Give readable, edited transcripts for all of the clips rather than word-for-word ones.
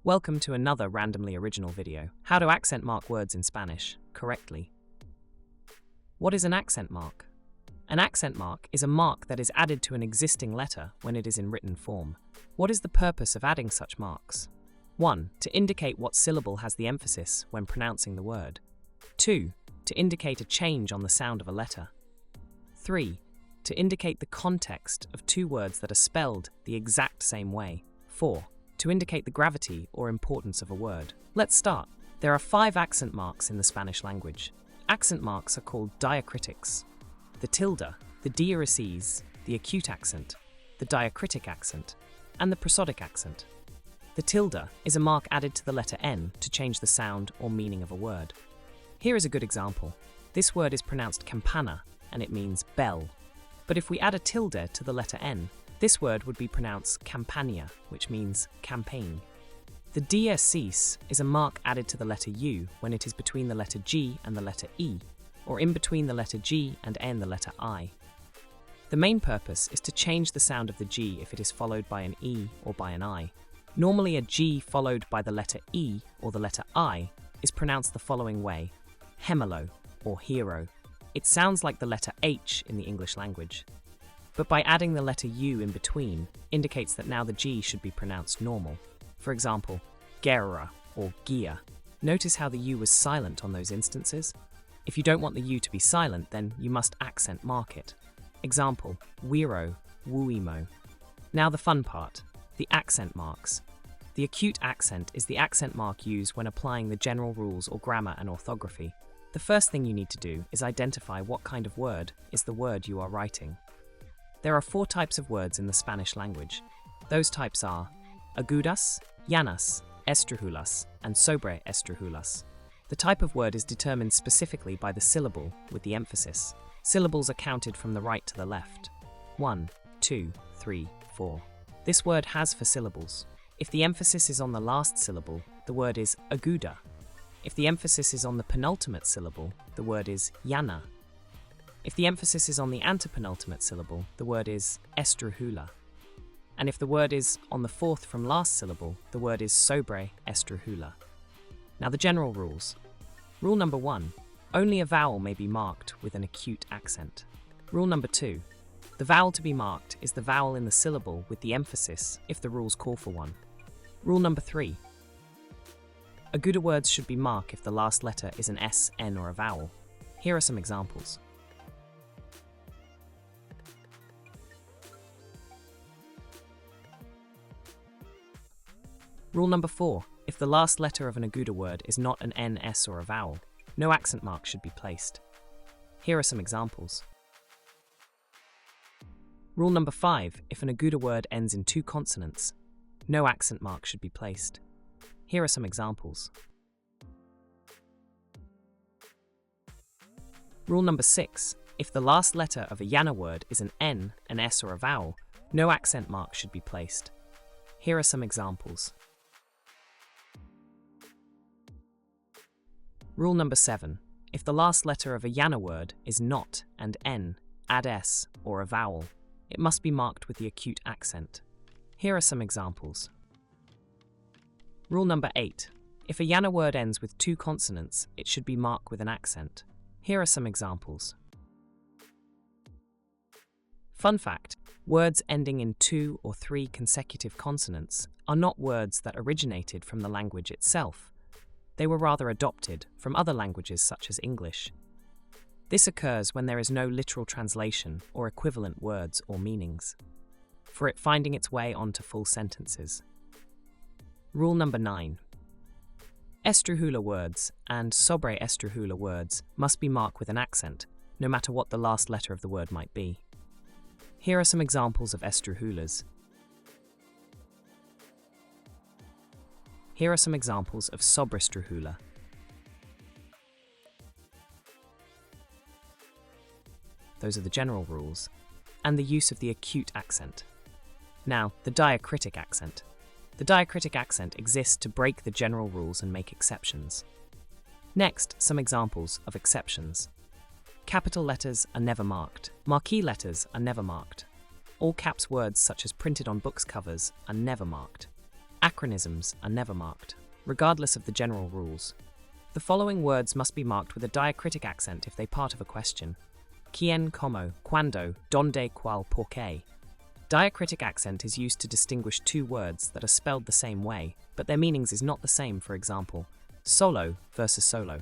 Welcome to another randomly original video. How to accent mark words in Spanish correctly. What is an accent mark? An accent mark is a mark that is added to an existing letter when it is in written form. What is the purpose of adding such marks? 1. To indicate what syllable has the emphasis when pronouncing the word. 2. To indicate a change on the sound of a letter. 3. To indicate the context of two words that are spelled the exact same way. 4. To indicate the gravity or importance of a word. Let's start. There are 5 accent marks in the Spanish language. Accent marks are called diacritics. The tilde, the diaeresis, the acute accent, the diacritic accent, and the prosodic accent. The tilde is a mark added to the letter N to change the sound or meaning of a word. Here is a good example. This word is pronounced campana, and it means bell. But if we add a tilde to the letter N, this word would be pronounced campania, which means campaign. The diaeresis is a mark added to the letter U when it is between the letter G and the letter E, or in between the letter G and the letter I. The main purpose is to change the sound of the G if it is followed by an E or by an I. Normally a G followed by the letter E or the letter I is pronounced the following way: hemelo or hero. It sounds like the letter H in the English language. But by adding the letter U in between indicates that now the G should be pronounced normal. For example, guerra or gia. Notice how the U was silent on those instances? If you don't want the U to be silent, then you must accent mark it. Example, wiro, wuimo. Now the fun part, the accent marks. The acute accent is the accent mark used when applying the general rules or grammar and orthography. The first thing you need to do is identify what kind of word is the word you are writing. There are 4 types of words in the Spanish language. Those types are agudas, llanas, estrijulas, and sobreestrijulas. The type of word is determined specifically by the syllable with the emphasis. Syllables are counted from the right to the left. 1, 2, 3, 4. This word has 4 syllables. If the emphasis is on the last syllable, the word is aguda. If the emphasis is on the penultimate syllable, the word is llana. If the emphasis is on the antepenultimate syllable, the word is estrijula. And if the word is on the 4th from last syllable, the word is sobreestrijuela. Now the general rules. Rule number 1. Only a vowel may be marked with an acute accent. Rule number 2. The vowel to be marked is the vowel in the syllable with the emphasis if the rules call for one. Rule number 3. Aguda words should be marked if the last letter is an S, N, or a vowel. Here are some examples. Rule number 4. If the last letter of an Aguda word is not an N, S, or a vowel, no accent mark should be placed. Here are some examples. Rule number 5. If an Aguda word ends in 2 consonants, no accent mark should be placed. Here are some examples. Rule number 6. If the last letter of a llana word is an N, an S, or a vowel, no accent mark should be placed. Here are some examples. Rule number 7. If the last letter of a llana word is not and N, add S, or a vowel, it must be marked with the acute accent. Here are some examples. Rule number 8. If a llana word ends with 2 consonants, it should be marked with an accent. Here are some examples. Fun fact: words ending in 2 or 3 consecutive consonants are not words that originated from the language itself. They were rather adopted from other languages such as English. This occurs when there is no literal translation or equivalent words or meanings, for it finding its way onto full sentences. Rule number 9. Estrijula words and sobreestrijuela words must be marked with an accent, no matter what the last letter of the word might be. Here are some examples of estrijulas. Here are some examples of sobreestrijuela. Those are the general rules, and the use of the acute accent. Now, the diacritic accent. The diacritic accent exists to break the general rules and make exceptions. Next, some examples of exceptions. Capital letters are never marked. Marquee letters are never marked. All caps words such as printed on books covers are never marked. Acronyms are never marked, regardless of the general rules. The following words must be marked with a diacritic accent if they part of a question. Quien, como, cuando, donde, cuál, por qué. Diacritic accent is used to distinguish two words that are spelled the same way, but their meanings is not the same. For example, solo versus solo.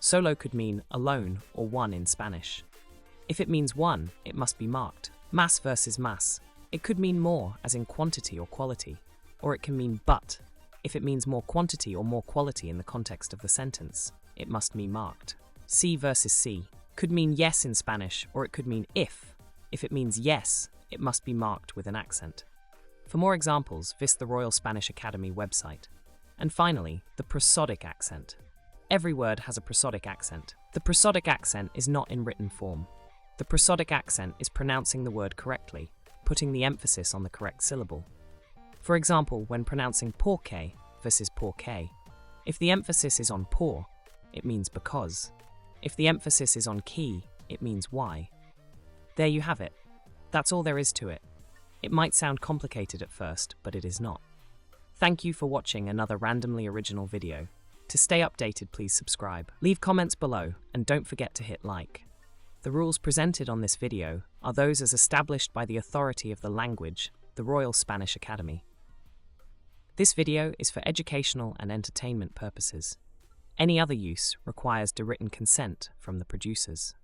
Solo could mean alone or one in Spanish. If it means one, it must be marked. Más versus más. It could mean more, as in quantity or quality. Or it can mean but. If it means more quantity or more quality in the context of the sentence, it must be marked. Sí versus sí could mean yes in Spanish, or it could mean if. If it means yes, it must be marked with an accent. For more examples, visit the Royal Spanish Academy website. And finally, the prosodic accent. Every word has a prosodic accent. The prosodic accent is not in written form. The prosodic accent is pronouncing the word correctly, putting the emphasis on the correct syllable. For example, when pronouncing porque versus porque, if the emphasis is on por, it means because. If the emphasis is on que, it means why. There you have it. That's all there is to it. It might sound complicated at first, but it is not. Thank you for watching another randomly original video. To stay updated, please subscribe. Leave comments below, and don't forget to hit like. The rules presented on this video are those as established by the authority of the language, the Royal Spanish Academy. This video is for educational and entertainment purposes. Any other use requires written consent from the producers.